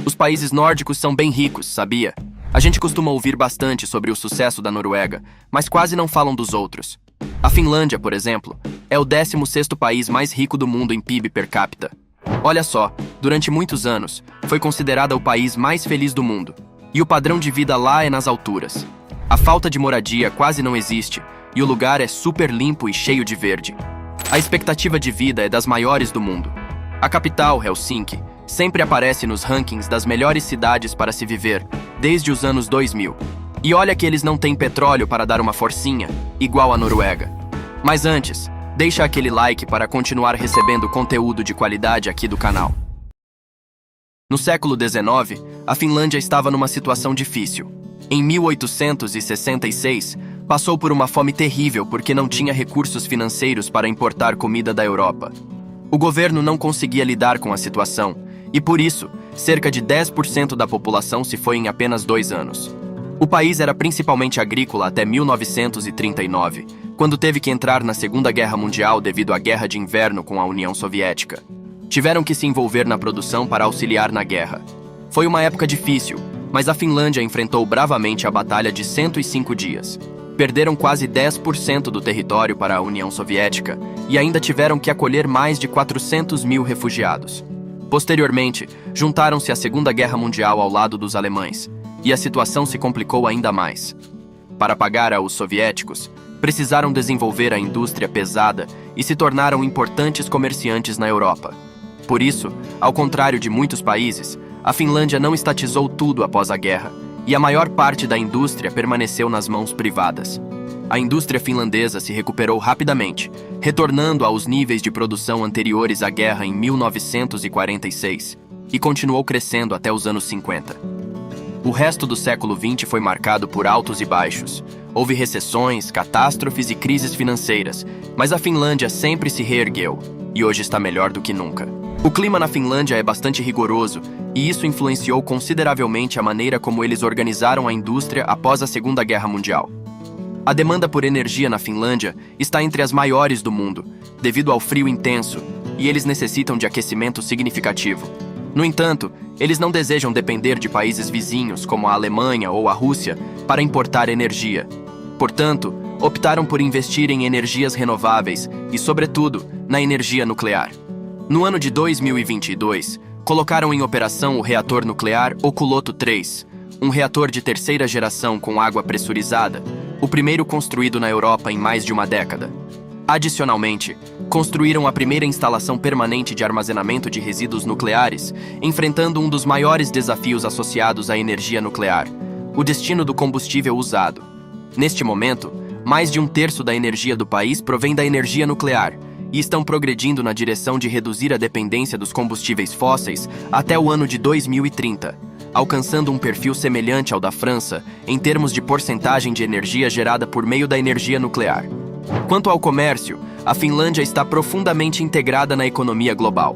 Os países nórdicos são bem ricos, sabia? A gente costuma ouvir bastante sobre o sucesso da Noruega, mas quase não falam dos outros. A Finlândia, por exemplo, é o 16º país mais rico do mundo em PIB per capita. Olha só, durante muitos anos, foi considerada o país mais feliz do mundo. E o padrão de vida lá é nas alturas. A falta de moradia quase não existe, e o lugar é super limpo e cheio de verde. A expectativa de vida é das maiores do mundo. A capital, Helsinki, sempre aparece nos rankings das melhores cidades para se viver, desde os anos 2000. E olha que eles não têm petróleo para dar uma forcinha, igual a Noruega. Mas antes, deixa aquele like para continuar recebendo conteúdo de qualidade aqui do canal. No século XIX, a Finlândia estava numa situação difícil. Em 1866, passou por uma fome terrível porque não tinha recursos financeiros para importar comida da Europa. O governo não conseguia lidar com a situação, e por isso, cerca de 10% da população se foi em apenas 2 anos. O país era principalmente agrícola até 1939, quando teve que entrar na Segunda Guerra Mundial devido à Guerra de Inverno com a União Soviética. Tiveram que se envolver na produção para auxiliar na guerra. Foi uma época difícil, mas a Finlândia enfrentou bravamente a Batalha de 105 dias. Perderam quase 10% do território para a União Soviética e ainda tiveram que acolher mais de 400 mil refugiados. Posteriormente, juntaram-se à Segunda Guerra Mundial ao lado dos alemães, e a situação se complicou ainda mais. Para pagar aos soviéticos, precisaram desenvolver a indústria pesada e se tornaram importantes comerciantes na Europa. Por isso, ao contrário de muitos países, a Finlândia não estatizou tudo após a guerra, e a maior parte da indústria permaneceu nas mãos privadas. A indústria finlandesa se recuperou rapidamente, retornando aos níveis de produção anteriores à guerra em 1946, e continuou crescendo até os anos 50. O resto do século XX foi marcado por altos e baixos. Houve recessões, catástrofes e crises financeiras, mas a Finlândia sempre se reergueu, e hoje está melhor do que nunca. O clima na Finlândia é bastante rigoroso, e isso influenciou consideravelmente a maneira como eles organizaram a indústria após a Segunda Guerra Mundial. A demanda por energia na Finlândia está entre as maiores do mundo, devido ao frio intenso, e eles necessitam de aquecimento significativo. No entanto, eles não desejam depender de países vizinhos, como a Alemanha ou a Rússia, para importar energia. Portanto, optaram por investir em energias renováveis e, sobretudo, na energia nuclear. No ano de 2022, colocaram em operação o reator nuclear Olkiluoto 3, um reator de terceira geração com água pressurizada, o primeiro construído na Europa em mais de uma década. Adicionalmente, construíram a primeira instalação permanente de armazenamento de resíduos nucleares, enfrentando um dos maiores desafios associados à energia nuclear, o destino do combustível usado. Neste momento, mais de 1/3 da energia do país provém da energia nuclear, e estão progredindo na direção de reduzir a dependência dos combustíveis fósseis até o ano de 2030, alcançando um perfil semelhante ao da França em termos de porcentagem de energia gerada por meio da energia nuclear. Quanto ao comércio, a Finlândia está profundamente integrada na economia global.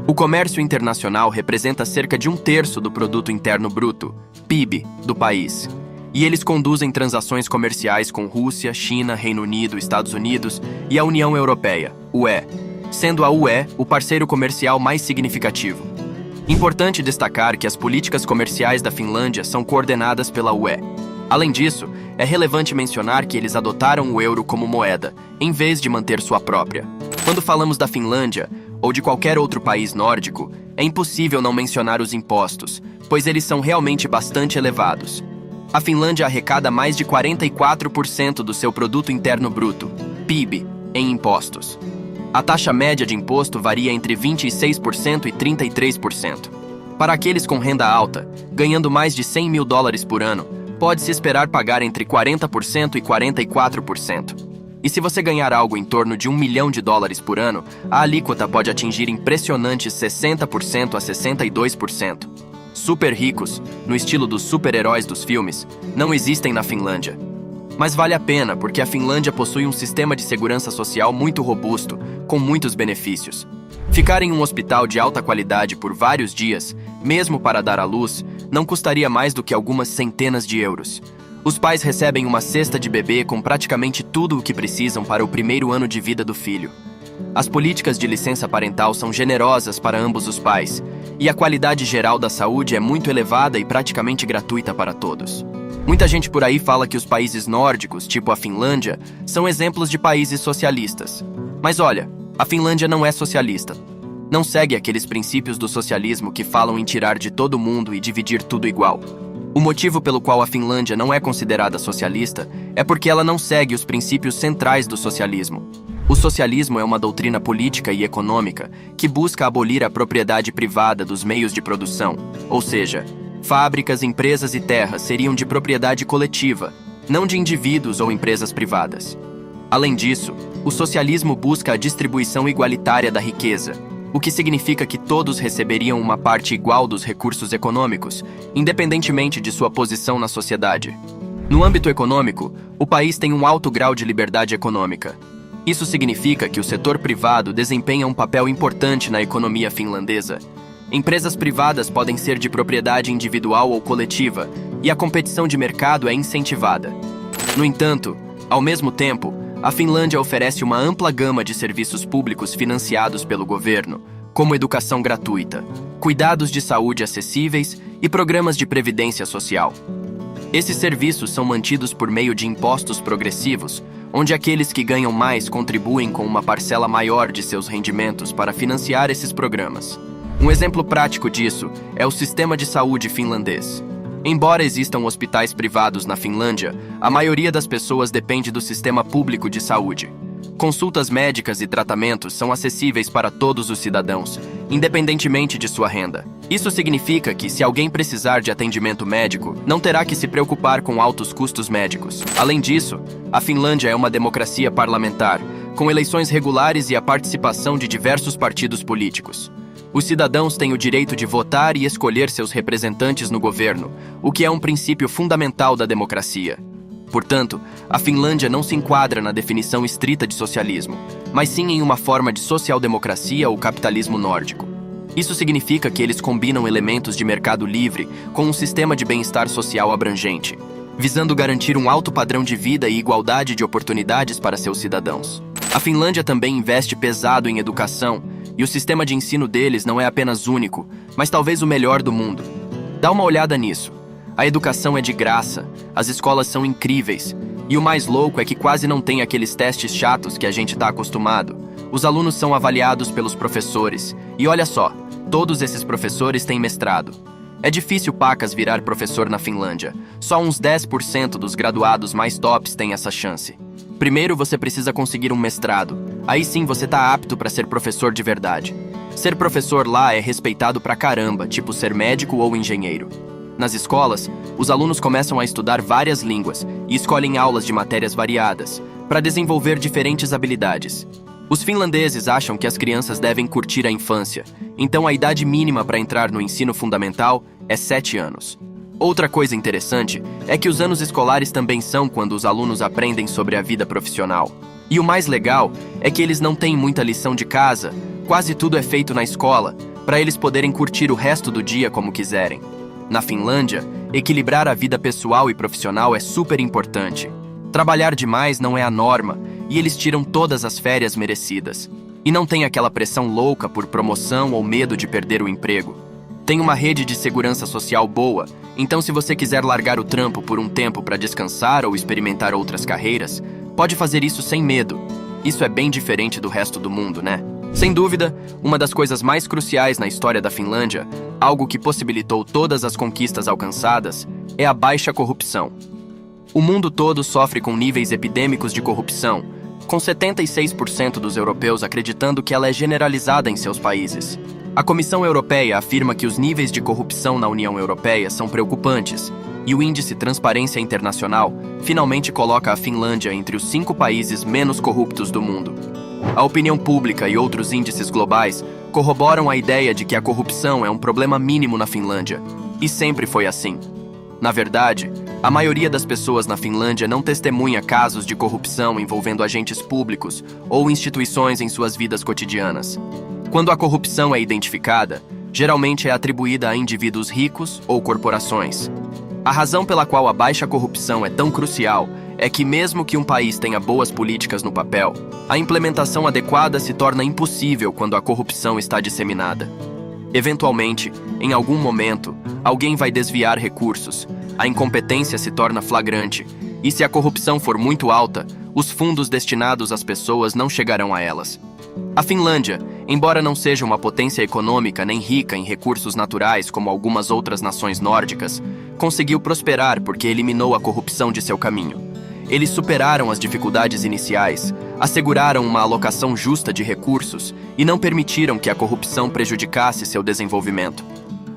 O comércio internacional representa cerca de 1/3 do produto interno bruto, PIB, do país. E eles conduzem transações comerciais com Rússia, China, Reino Unido, Estados Unidos e a União Europeia, UE, sendo a UE o parceiro comercial mais significativo. Importante destacar que as políticas comerciais da Finlândia são coordenadas pela UE. Além disso, é relevante mencionar que eles adotaram o euro como moeda, em vez de manter sua própria. Quando falamos da Finlândia, ou de qualquer outro país nórdico, é impossível não mencionar os impostos, pois eles são realmente bastante elevados. A Finlândia arrecada mais de 44% do seu produto interno bruto, PIB, em impostos. A taxa média de imposto varia entre 26% e 33%. Para aqueles com renda alta, ganhando mais de $100 mil por ano, pode-se esperar pagar entre 40% e 44%. E se você ganhar algo em torno de $1 milhão por ano, a alíquota pode atingir impressionantes 60% a 62%. Super ricos, no estilo dos super-heróis dos filmes, não existem na Finlândia. Mas vale a pena porque a Finlândia possui um sistema de segurança social muito robusto, com muitos benefícios. Ficar em um hospital de alta qualidade por vários dias, mesmo para dar à luz, não custaria mais do que algumas centenas de euros. Os pais recebem uma cesta de bebê com praticamente tudo o que precisam para o primeiro ano de vida do filho. As políticas de licença parental são generosas para ambos os pais, e a qualidade geral da saúde é muito elevada e praticamente gratuita para todos. Muita gente por aí fala que os países nórdicos, tipo a Finlândia, são exemplos de países socialistas. Mas olha, a Finlândia não é socialista. Não segue aqueles princípios do socialismo que falam em tirar de todo mundo e dividir tudo igual. O motivo pelo qual a Finlândia não é considerada socialista é porque ela não segue os princípios centrais do socialismo. O socialismo é uma doutrina política e econômica que busca abolir a propriedade privada dos meios de produção, ou seja, fábricas, empresas e terras seriam de propriedade coletiva, não de indivíduos ou empresas privadas. Além disso, o socialismo busca a distribuição igualitária da riqueza, o que significa que todos receberiam uma parte igual dos recursos econômicos, independentemente de sua posição na sociedade. No âmbito econômico, o país tem um alto grau de liberdade econômica. Isso significa que o setor privado desempenha um papel importante na economia finlandesa. Empresas privadas podem ser de propriedade individual ou coletiva, e a competição de mercado é incentivada. No entanto, ao mesmo tempo, a Finlândia oferece uma ampla gama de serviços públicos financiados pelo governo, como educação gratuita, cuidados de saúde acessíveis e programas de previdência social. Esses serviços são mantidos por meio de impostos progressivos, onde aqueles que ganham mais contribuem com uma parcela maior de seus rendimentos para financiar esses programas. Um exemplo prático disso é o sistema de saúde finlandês. Embora existam hospitais privados na Finlândia, a maioria das pessoas depende do sistema público de saúde. Consultas médicas e tratamentos são acessíveis para todos os cidadãos, independentemente de sua renda. Isso significa que, se alguém precisar de atendimento médico, não terá que se preocupar com altos custos médicos. Além disso, a Finlândia é uma democracia parlamentar, com eleições regulares e a participação de diversos partidos políticos. Os cidadãos têm o direito de votar e escolher seus representantes no governo, o que é um princípio fundamental da democracia. Portanto, a Finlândia não se enquadra na definição estrita de socialismo, mas sim em uma forma de social-democracia ou capitalismo nórdico. Isso significa que eles combinam elementos de mercado livre com um sistema de bem-estar social abrangente, visando garantir um alto padrão de vida e igualdade de oportunidades para seus cidadãos. A Finlândia também investe pesado em educação, e o sistema de ensino deles não é apenas único, mas talvez o melhor do mundo. Dá uma olhada nisso. A educação é de graça, as escolas são incríveis, e o mais louco é que quase não tem aqueles testes chatos que a gente está acostumado. Os alunos são avaliados pelos professores, e olha só, todos esses professores têm mestrado. É difícil pacas virar professor na Finlândia, só uns 10% dos graduados mais tops têm essa chance. Primeiro você precisa conseguir um mestrado, aí sim você tá apto para ser professor de verdade. Ser professor lá é respeitado pra caramba, tipo ser médico ou engenheiro. Nas escolas, os alunos começam a estudar várias línguas e escolhem aulas de matérias variadas, para desenvolver diferentes habilidades. Os finlandeses acham que as crianças devem curtir a infância, então a idade mínima para entrar no ensino fundamental é 7 anos. Outra coisa interessante é que os anos escolares também são quando os alunos aprendem sobre a vida profissional. E o mais legal é que eles não têm muita lição de casa, quase tudo é feito na escola, para eles poderem curtir o resto do dia como quiserem. Na Finlândia, equilibrar a vida pessoal e profissional é super importante. Trabalhar demais não é a norma, e eles tiram todas as férias merecidas. E não tem aquela pressão louca por promoção ou medo de perder o emprego. Tem uma rede de segurança social boa, então se você quiser largar o trampo por um tempo para descansar ou experimentar outras carreiras, pode fazer isso sem medo. Isso é bem diferente do resto do mundo, né? Sem dúvida, uma das coisas mais cruciais na história da Finlândia, algo que possibilitou todas as conquistas alcançadas, é a baixa corrupção. O mundo todo sofre com níveis epidêmicos de corrupção, com 76% dos europeus acreditando que ela é generalizada em seus países. A Comissão Europeia afirma que os níveis de corrupção na União Europeia são preocupantes, e o índice Transparência Internacional finalmente coloca a Finlândia entre os 5 países menos corruptos do mundo. A opinião pública e outros índices globais corroboram a ideia de que a corrupção é um problema mínimo na Finlândia, e sempre foi assim. Na verdade, a maioria das pessoas na Finlândia não testemunha casos de corrupção envolvendo agentes públicos ou instituições em suas vidas cotidianas. Quando a corrupção é identificada, geralmente é atribuída a indivíduos ricos ou corporações. A razão pela qual a baixa corrupção é tão crucial é que mesmo que um país tenha boas políticas no papel, a implementação adequada se torna impossível quando a corrupção está disseminada. Eventualmente, em algum momento, alguém vai desviar recursos, a incompetência se torna flagrante, e se a corrupção for muito alta, os fundos destinados às pessoas não chegarão a elas. A Finlândia, embora não seja uma potência econômica nem rica em recursos naturais como algumas outras nações nórdicas, conseguiu prosperar porque eliminou a corrupção de seu caminho. Eles superaram as dificuldades iniciais, asseguraram uma alocação justa de recursos e não permitiram que a corrupção prejudicasse seu desenvolvimento.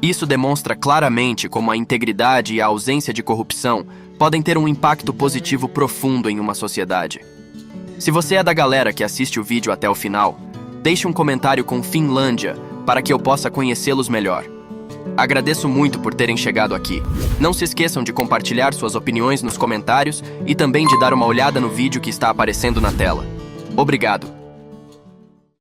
Isso demonstra claramente como a integridade e a ausência de corrupção podem ter um impacto positivo profundo em uma sociedade. Se você é da galera que assiste o vídeo até o final, deixe um comentário com Finlândia para que eu possa conhecê-los melhor. Agradeço muito por terem chegado aqui. Não se esqueçam de compartilhar suas opiniões nos comentários e também de dar uma olhada no vídeo que está aparecendo na tela. Obrigado!